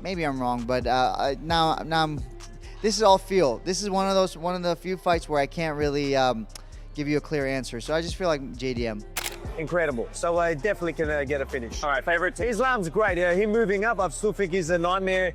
maybe I'm wrong, but this is all feel. This is one of the few fights where I can't really give you a clear answer. So I just feel like JDM. Incredible. So I definitely can get a finish. All right, favorite. Islam's great. Him moving up, I still think he's a nightmare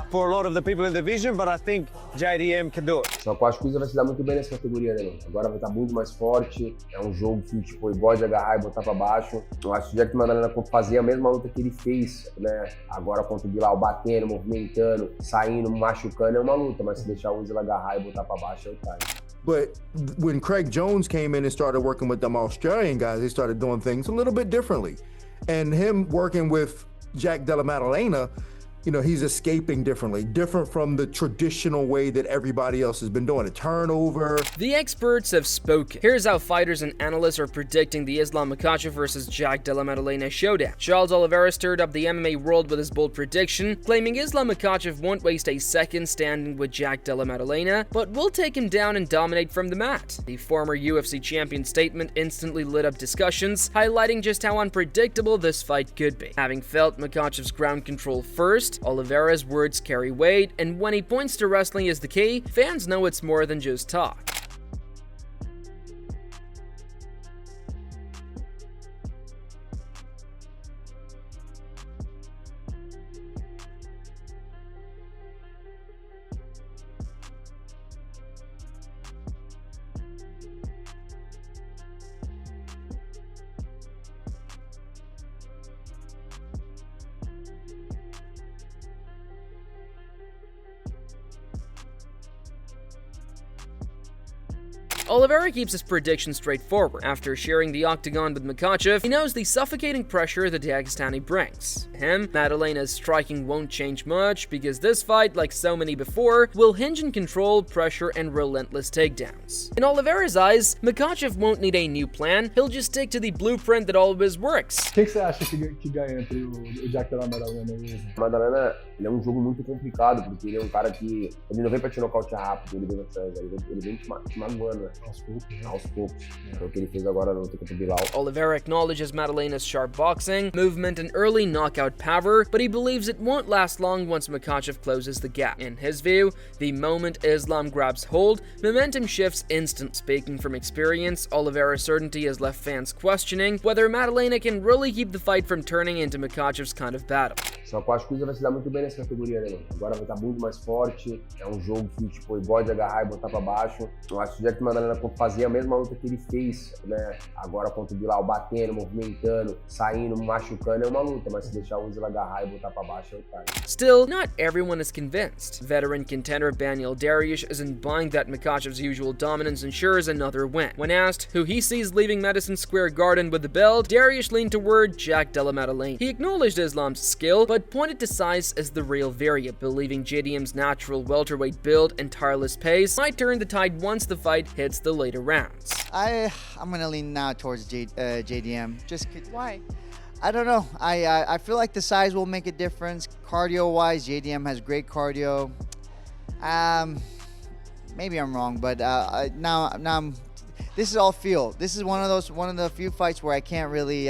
for a lot of the people in the division, but I think JDM can do it. Só que eu acho que o Isa vai se dar muito bem nessa categoria, né, mano? Agora vai estar muito mais forte, é um jogo que, tipo, ele gosta de agarrar e botar pra baixo. Eu acho que o Jack Maddalena fazer a mesma luta que ele fez, né, agora contra o Bilal, batendo, movimentando, saindo, machucando, é uma luta, mas se deixar o Isa agarrar e botar pra baixo, aí tá. But when Craig Jones came in and started working with them Australian guys, they started doing things a little bit differently. And him working with Jack Della Maddalena, you know, he's escaping differently, different from the traditional way that everybody else has been doing it. Turnover. The experts have spoken. Here's how fighters and analysts are predicting the Islam Makhachev versus Jack Della Maddalena showdown. Charles Oliveira stirred up the MMA world with his bold prediction, claiming Islam Makhachev won't waste a second standing with Jack Della Maddalena, but will take him down and dominate from the mat. The former UFC champion statement instantly lit up discussions, highlighting just how unpredictable this fight could be. Having felt Makhachev's ground control first, Oliveira's words carry weight, and when he points to wrestling as the key, fans know it's more than just talk. Oliveira keeps his prediction straightforward. After sharing the octagon with Makhachev, he knows the suffocating pressure the Dagestani brings. To him, Maddalena's striking won't change much because this fight, like so many before, will hinge on control, pressure, and relentless takedowns. In Oliveira's eyes, Makhachev won't need a new plan, he'll just stick to the blueprint that always works. O que você acha que ganha entre o Jack Della Maddalena e o Isa? O Maddalena, ele é um jogo muito complicado, porque ele é um cara que ele não vem pra te nocautear rápido, ele vem te magoando, né? Aos poucos. É o que ele fez agora na luta contra o Bilal. Oliveira acknowledges Maddalena's sharp boxing, movement, and early knockout power, but he believes it won't last long once Makhachev closes the gap. In his view, the moment Islam grabs hold, momentum shifts instant. Speaking from experience, Oliveira's certainty has left fans questioning whether Maddalena can really keep the fight from turning into Makhachev's kind of battle. Só que eu acho que o Isa vai se dar muito bem nessa categoria, né, mano? Agora vai estar muito mais forte, é um jogo que, tipo, ele gosta de agarrar e botar pra baixo. Eu acho que o Jack Maddalena fazer a mesma luta que ele fez, né, agora contra o Bilal, batendo, movimentando, saindo, machucando, é uma luta, mas se deixar o Isa agarrar e botar pra baixo, aí tá. Still, not everyone is convinced. Veteran contender Daniel Dariush isn't buying that Makhachev's usual dominance ensures another win. When asked who he sees leaving Madison Square Garden with the belt, Dariush leaned toward Jack Della Maddalena. He acknowledged Islam's skill, but pointed to size as the real variable, believing JDM's natural welterweight build and tireless pace might turn the tide once the fight hits the later rounds. I'm gonna lean now towards JDM. Why? I don't know. I feel like the size will make a difference. Cardio-wise, JDM has great cardio. Maybe I'm wrong, but this is all feel. This is one of the few fights where I can't really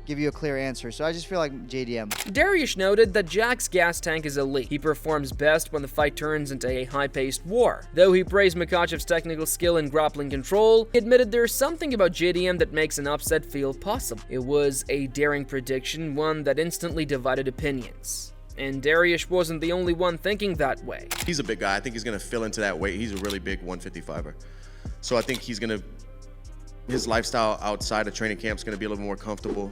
give you a clear answer, so I just feel like JDM. Dariush noted that Jack's gas tank is elite. He performs best when the fight turns into a high-paced war. Though he praised Makhachev's technical skill and grappling control, he admitted there's something about JDM that makes an upset feel possible. It was a daring prediction, one that instantly divided opinions. And Dariush wasn't the only one thinking that way. He's a big guy. I think he's going to fill into that weight. He's a really big 155er. So I think his lifestyle outside of training camp is going to be a little more comfortable.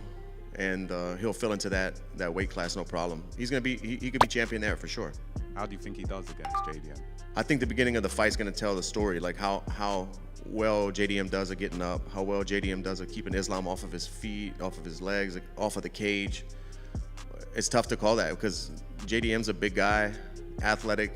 And he'll fill into that weight class, no problem. He's gonna be he could be champion there for sure. How do you think he does against JDM? I think the beginning of the fight's gonna tell the story, like how well JDM does at getting up, how well JDM does at keeping Islam off of his feet, off of his legs, off of the cage. It's tough to call that because JDM's a big guy, athletic.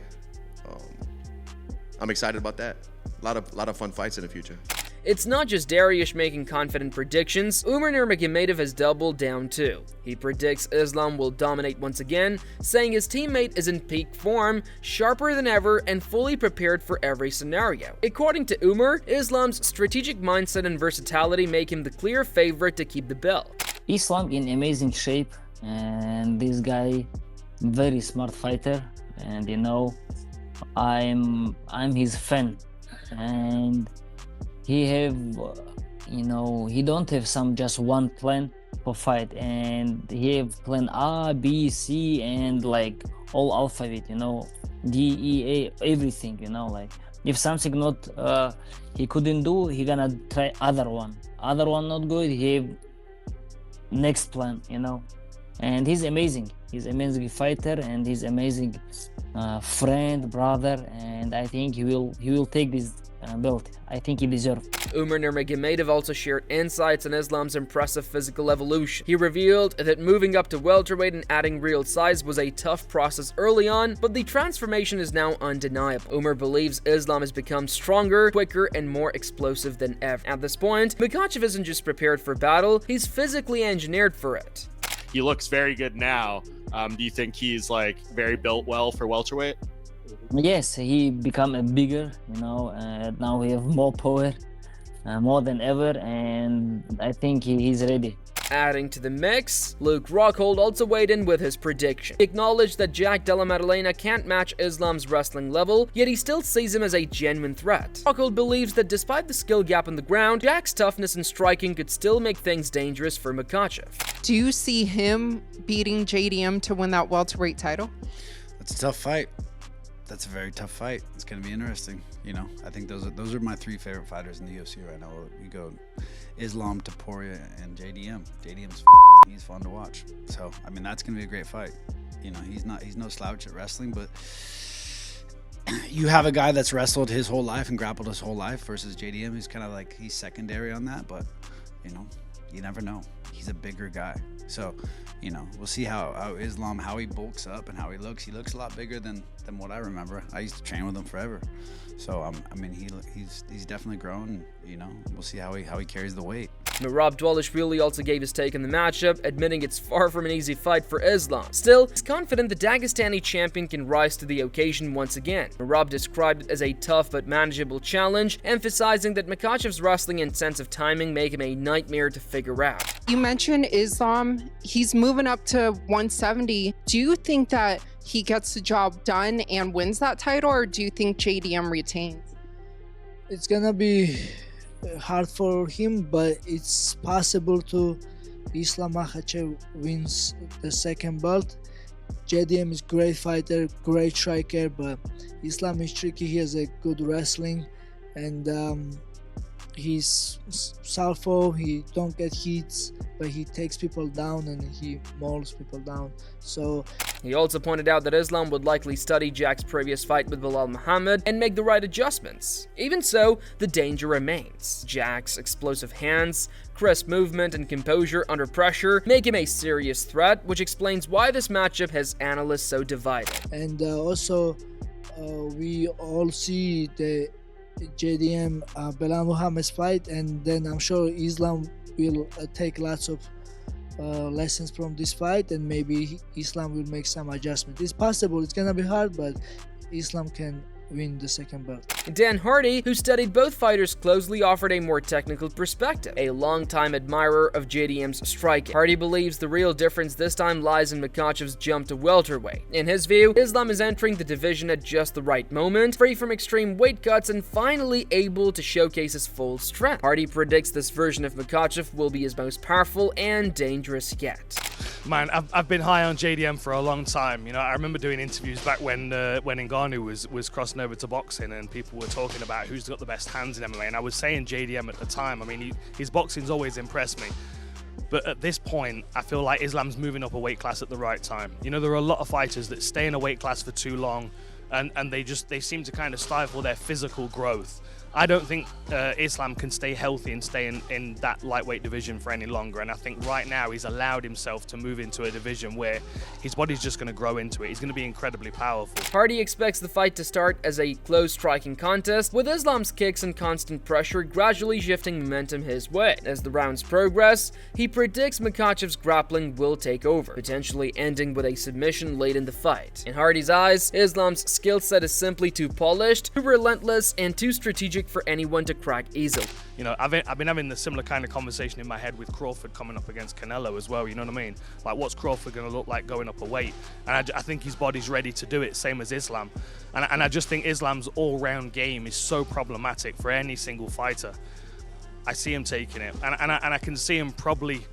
I'm excited about that. A lot of fun fights in the future. It's not just Dariush making confident predictions, Umar Nurmagomedov has doubled down too. He predicts Islam will dominate once again, saying his teammate is in peak form, sharper than ever, and fully prepared for every scenario. According to Umar, Islam's strategic mindset and versatility make him the clear favorite to keep the belt. Islam in amazing shape, and this guy very smart fighter, and I'm his fan, and he have he don't have some just one plan for fight, and he have plan A, B, C, and like all alphabet, D, E, A, everything, like if something not he couldn't do, he gonna try other one not good, he have next plan, and he's amazing fighter, and he's amazing friend, brother, and I think he will take this belt. I think he deserves. Umar Nurmagomedov also shared insights on Islam's impressive physical evolution. He revealed that moving up to welterweight and adding real size was a tough process early on, but the transformation is now undeniable. Umar believes Islam has become stronger, quicker, and more explosive than ever. At this point, Makhachev isn't just prepared for battle, he's physically engineered for it. He looks very good now. Do you think he's like very built well for welterweight? Yes, he become a bigger, now we have more power, more than ever, and I think he's ready. Adding to the mix, Luke Rockhold also weighed in with his prediction. He acknowledged that Jack Della Maddalena can't match Islam's wrestling level, yet he still sees him as a genuine threat. Rockhold believes that despite the skill gap on the ground, Jack's toughness and striking could still make things dangerous for Makhachev. Do you see him beating JDM to win that welterweight title? That's a tough fight. That's a very tough fight. It's going to be interesting. I think those are my three favorite fighters in the UFC right now. We go Islam, Topuria, and JDM. He's fun to watch. So, that's going to be a great fight. He's no slouch at wrestling, but you have a guy that's wrestled his whole life and grappled his whole life versus JDM, who's kind of like, he's secondary on that, but, you never know. He's a bigger guy. So, we'll see how Islam, how he bulks up and how he looks. He looks a lot bigger than what I remember. I used to train with him forever. So, he's definitely grown. We'll see how he carries the weight. Merab Dvalishvili also gave his take on the matchup, admitting it's far from an easy fight for Islam. Still, he's confident the Dagestani champion can rise to the occasion once again. Merab described it as a tough but manageable challenge, emphasizing that Makhachev's wrestling and sense of timing make him a nightmare to figure out. You mentioned Islam. He's moving up to 170. Do you think that he gets the job done and wins that title, or do you think JDM retains? It's gonna be hard for him, but it's possible to Islam Makhachev wins the second belt. JDM is great fighter, great striker, but Islam is tricky. He has a good wrestling, and he's southpaw. He don't get hits, but he takes people down and he mauls people down. So he also pointed out that Islam would likely study Jack's previous fight with Bilal Muhammad and make the right adjustments. Even so, the danger remains. Jack's explosive hands, crisp movement, and composure under pressure make him a serious threat, which explains why this matchup has analysts so divided. And also, we all see the JDM Bilal Muhammad's fight, and then I'm sure Islam will take lots of lessons from this fight, and maybe Islam will make some adjustment. It's possible. It's gonna be hard, but Islam can win the second belt. Dan Hardy, who studied both fighters closely, offered a more technical perspective, a longtime admirer of JDM's striking. Hardy believes the real difference this time lies in Makhachev's jump to welterweight. In his view, Islam is entering the division at just the right moment, free from extreme weight cuts and finally able to showcase his full strength. Hardy predicts this version of Makhachev will be his most powerful and dangerous yet. Man, I've been high on JDM for a long time. I remember doing interviews back when Ngannou was crossing over to boxing, and people were talking about who's got the best hands in MMA, and I was saying JDM at the time. His boxing's always impressed me. But at this point, I feel like Islam's moving up a weight class at the right time. There are a lot of fighters that stay in a weight class for too long, and they seem to kind of stifle their physical growth. I don't think Islam can stay healthy and stay in that lightweight division for any longer, and I think right now he's allowed himself to move into a division where his body's just going to grow into it. He's going to be incredibly powerful. Hardy expects the fight to start as a close striking contest, with Islam's kicks and constant pressure gradually shifting momentum his way. As the rounds progress, he predicts Makhachev's grappling will take over, potentially ending with a submission late in the fight. In Hardy's eyes, Islam's skill set is simply too polished, too relentless, and too strategic magic for anyone to crack easily. You know, I've been having the similar kind of conversation in my head with Crawford coming up against Canelo as well, you know what I mean? Like, what's Crawford going to look like going up a weight? And I think his body's ready to do it, same as Islam. And I just think Islam's all-round game is so problematic for any single fighter. I see him taking it. And I can see him probably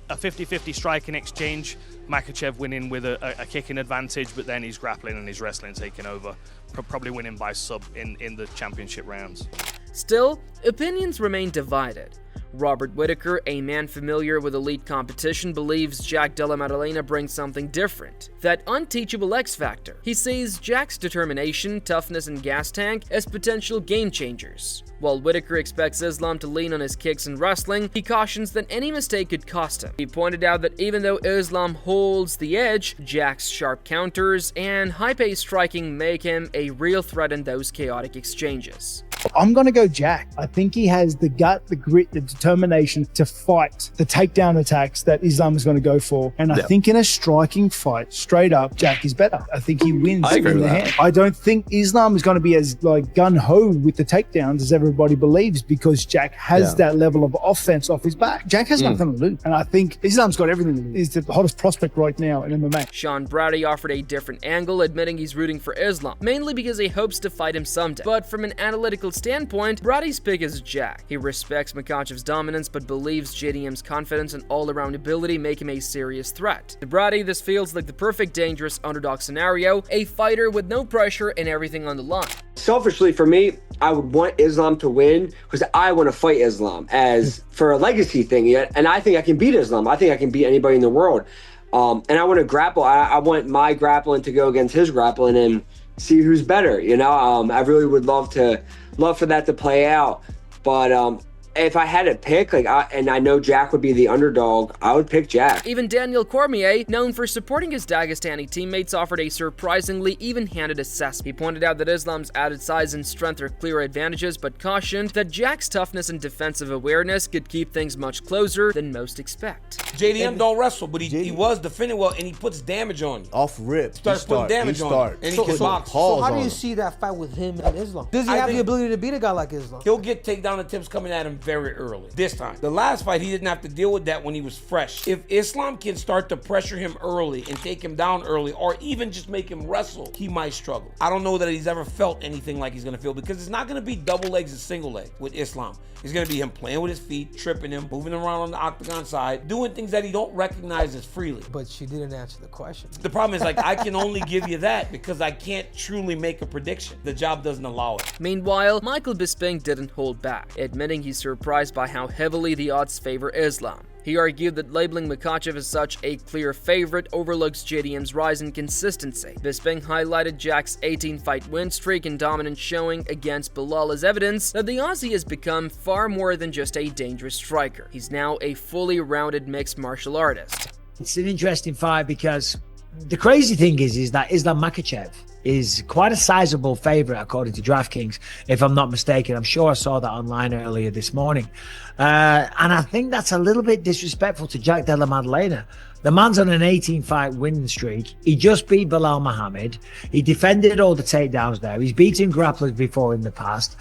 a 50-50 striking exchange, Makhachev winning with a kicking advantage, but then he's grappling and his wrestling taking over. Probably winning by sub in the championship rounds. Still, opinions remain divided. Robert Whittaker, a man familiar with elite competition, believes Jack Della Maddalena brings something different, that unteachable X factor. He sees Jack's determination, toughness, and gas tank as potential game changers. While Whittaker expects Islam to lean on his kicks and wrestling, he cautions that any mistake could cost him. He pointed out that even though Islam holds the edge, Jack's sharp counters and high-paced striking make him a real threat in those chaotic exchanges. I'm going to go Jack. I think he has the gut, the grit, the determination to fight the takedown attacks that Islam is going to go for. And I think in a striking fight, straight up, Jack is better. I think he wins in the hand. I don't think Islam is going to be as like gun-ho with the takedowns as everybody believes, because Jack has that level of offense off his back. Jack has nothing to lose. And I think Islam's got everything to lose. He's the hottest prospect right now in MMA. Sean Brady offered a different angle, admitting he's rooting for Islam, mainly because he hopes to fight him someday. But from an analytical standpoint, Brady's pick is Jack. He respects Makhachev's dominance, but believes JDM's confidence and all-around ability make him a serious threat. To Brady, this feels like the perfect dangerous underdog scenario, a fighter with no pressure and everything on the line. Selfishly, for me, I would want Islam to win because I want to fight Islam as for a legacy thing yet, and I think I can beat Islam. I think I can beat anybody in the world. And I want to grapple. I want my grappling to go against his grappling and see who's better. You know, I really would love for that to play out. But if I had to pick, and I know Jack would be the underdog, I would pick Jack. Even Daniel Cormier, known for supporting his Dagestani teammates, offered a surprisingly even-handed assessment. He pointed out that Islam's added size and strength are clear advantages, but cautioned that Jack's toughness and defensive awareness could keep things much closer than most expect. JDM don't wrestle, but he was defending well, and he puts damage on you. Off rip. Starts putting damage on you, and he can box. So how do you see that fight with him and Islam? Does he have the ability to beat a guy like Islam? He'll get takedown attempts coming at him very early. This time. The last fight, he didn't have to deal with that when he was fresh. If Islam can start to pressure him early and take him down early, or even just make him wrestle, he might struggle. I don't know that he's ever felt anything like he's going to feel, because it's not going to be double legs and single leg with Islam. It's going to be him playing with his feet, tripping him, moving around on the octagon side, doing things that he don't recognize as freely. But she didn't answer the question. The problem is, I can only give you that because I can't truly make a prediction. The job doesn't allow it. Meanwhile, Michael Bisping didn't hold back, admitting he's surprised by how heavily the odds favor Islam. He argued that labeling Makhachev as such a clear favorite overlooks JDM's rise in consistency. Bisping highlighted Jack's 18-fight win streak and dominant showing against Bilal as evidence that the Aussie has become far more than just a dangerous striker. He's now a fully rounded mixed martial artist. It's an interesting fight because the crazy thing is that Islam Makhachev is quite a sizable favorite according to DraftKings, if I'm not mistaken. I'm sure I saw that online earlier this morning. And I think that's a little bit disrespectful to Jack Della Maddalena. The man's on an 18-fight winning streak. He just beat Bilal Muhammad. He defended all the takedowns there. He's beaten grapplers before in the past.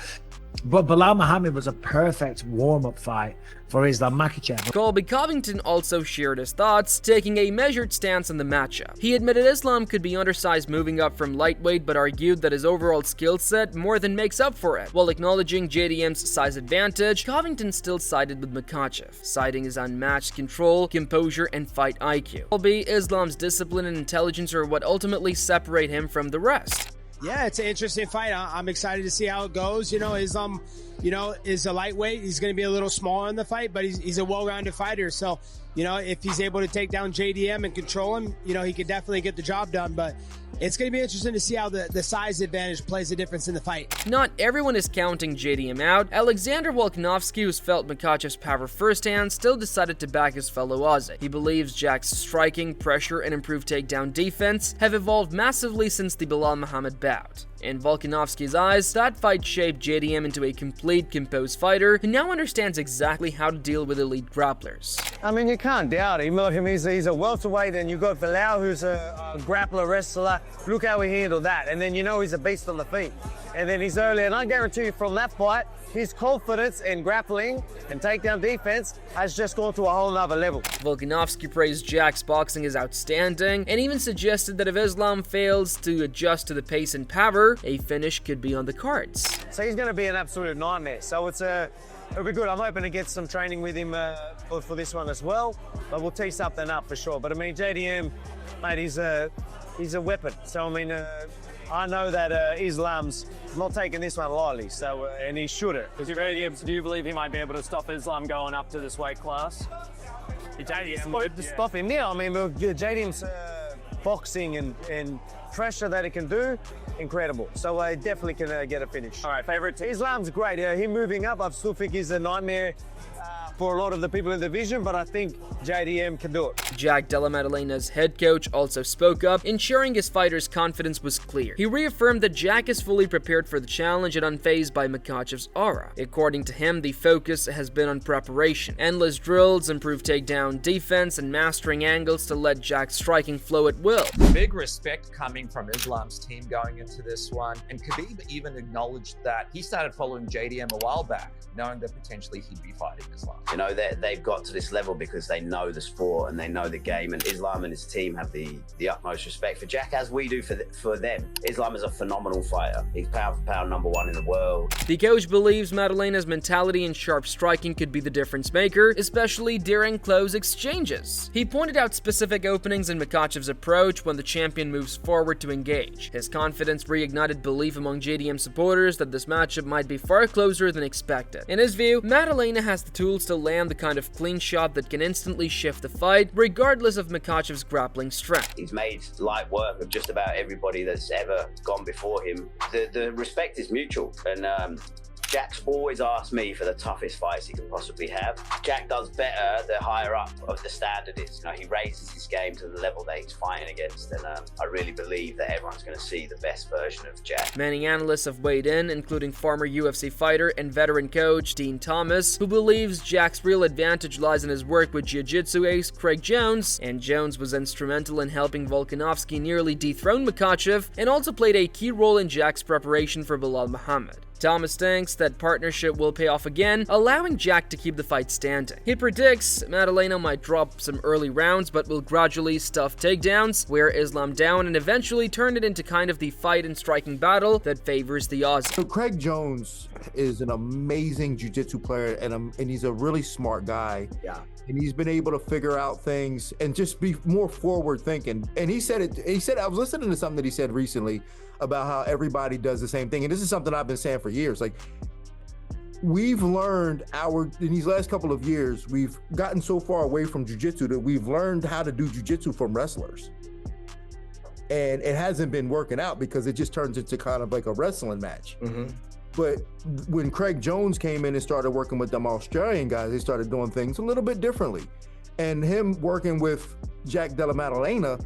But Bilal Muhammad was a perfect warm-up fight for Islam Makhachev. Colby Covington also shared his thoughts, taking a measured stance on the matchup. He admitted Islam could be undersized moving up from lightweight, but argued that his overall skill set more than makes up for it. While acknowledging JDM's size advantage, Covington still sided with Makhachev, citing his unmatched control, composure, and fight IQ. Colby, Islam's discipline and intelligence are what ultimately separate him from the rest. Yeah, it's an interesting fight. I'm excited to see how it goes. Islam, is a lightweight. He's going to be a little smaller in the fight, but he's a well-rounded fighter. So, if he's able to take down JDM and control him, he could definitely get the job done. But it's going to be interesting to see how the size advantage plays a difference in the fight. Not everyone is counting JDM out. Alexander Volkanovski, who's felt Makhachev's power firsthand, still decided to back his fellow Aussie. He believes Jack's striking, pressure, and improved takedown defense have evolved massively since the Bilal Muhammad bout. In Volkanovski's eyes, that fight shaped JDM into a complete, composed fighter who now understands exactly how to deal with elite grapplers. I mean, you can't doubt him. He's a welterweight, and you've got Bilal, who's a grappler, wrestler. Look how he handled that. And then he's a beast on the feet. and then he's early. And I guarantee you from that fight, his confidence in grappling and takedown defense has just gone to a whole nother level. Volkanovski praised Jack's boxing as outstanding and even suggested that if Islam fails to adjust to the pace and power, a finish could be on the cards. So he's going to be an absolute nightmare. So it'll be good. I'm hoping to get some training with him for this one as well. But we'll tee something up for sure. But I mean, JDM, mate, he's a weapon. So I mean, I know that Islam's not taking this one lightly. So and he shouldn't. Do you believe he might be able to stop Islam going up to this weight class? JDM, stop him. Yeah, I mean, JDM's boxing and pressure that he can do, incredible. So I definitely can get a finish. All right, favorite team? Islam's great. Him moving up, I still think he's a nightmare for a lot of the people in the division, but I think JDM can do it. Jack Della Maddalena's head coach also spoke up, ensuring his fighter's confidence was clear. He reaffirmed that Jack is fully prepared for the challenge and unfazed by Makhachev's aura. According to him, the focus has been on preparation, endless drills, improved takedown defense, and mastering angles to let Jack's striking flow at will. Big respect coming from Islam's team going into this one, and Khabib even acknowledged that he started following JDM a while back, knowing that potentially he'd be fighting Islam. You know, they've got to this level because they know the sport and they know the game, and Islam and his team have the utmost respect for Jack, as we do for them. Islam is a phenomenal fighter. He's pound for pound #1 in the world. The coach believes Maddalena's mentality and sharp striking could be the difference maker, especially during close exchanges. He pointed out specific openings in Makhachev's approach when the champion moves forward to engage. His confidence reignited belief among JDM supporters that this matchup might be far closer than expected. In his view, Maddalena has the tools to land the kind of clean shot that can instantly shift the fight, regardless of Makhachev's grappling strength. He's made light work of just about everybody that's ever gone before him. The respect is mutual, and Jack's always asked me for the toughest fights he can possibly have. Jack does better the higher up of the standard is. You know, he raises his game to the level that he's fighting against, and I really believe that everyone's going to see the best version of Jack. Many analysts have weighed in, including former UFC fighter and veteran coach Dean Thomas, who believes Jack's real advantage lies in his work with jiu-jitsu ace Craig Jones, and Jones was instrumental in helping Volkanovski nearly dethrone Makhachev, and also played a key role in Jack's preparation for Belal Muhammad. Thomas thinks that partnership will pay off again, allowing Jack to keep the fight standing. He predicts Maddalena might drop some early rounds, but will gradually stuff takedowns, wear Islam down, and eventually turn it into kind of the fight and striking battle that favors the Aussie. So Craig Jones is an amazing jiu-jitsu player, and he's a really smart guy. Yeah. And he's been able to figure out things and just be more forward thinking. And he said I was listening to something that he said recently about how everybody does the same thing. And this is something I've been saying for years. Like, we've learned in these last couple of years, we've gotten so far away from jiu-jitsu that we've learned how to do jiu-jitsu from wrestlers. And it hasn't been working out because it just turns into kind of like a wrestling match. Mm-hmm. But when Craig Jones came in and started working with them Australian guys, they started doing things a little bit differently. And him working with Jack Della Maddalena,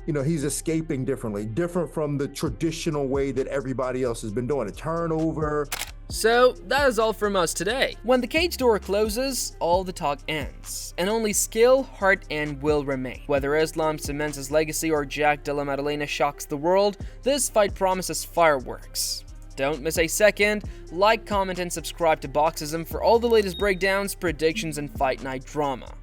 you know, he's escaping different from the traditional way that everybody else has been doing it. Turnover. So, that is all from us today. When the cage door closes, all the talk ends, and only skill, heart, and will remain. Whether Islam cements his legacy or Jack Della Maddalena shocks the world, this fight promises fireworks. Don't miss a second. Like, comment, and subscribe to Boxism for all the latest breakdowns, predictions, and fight night drama.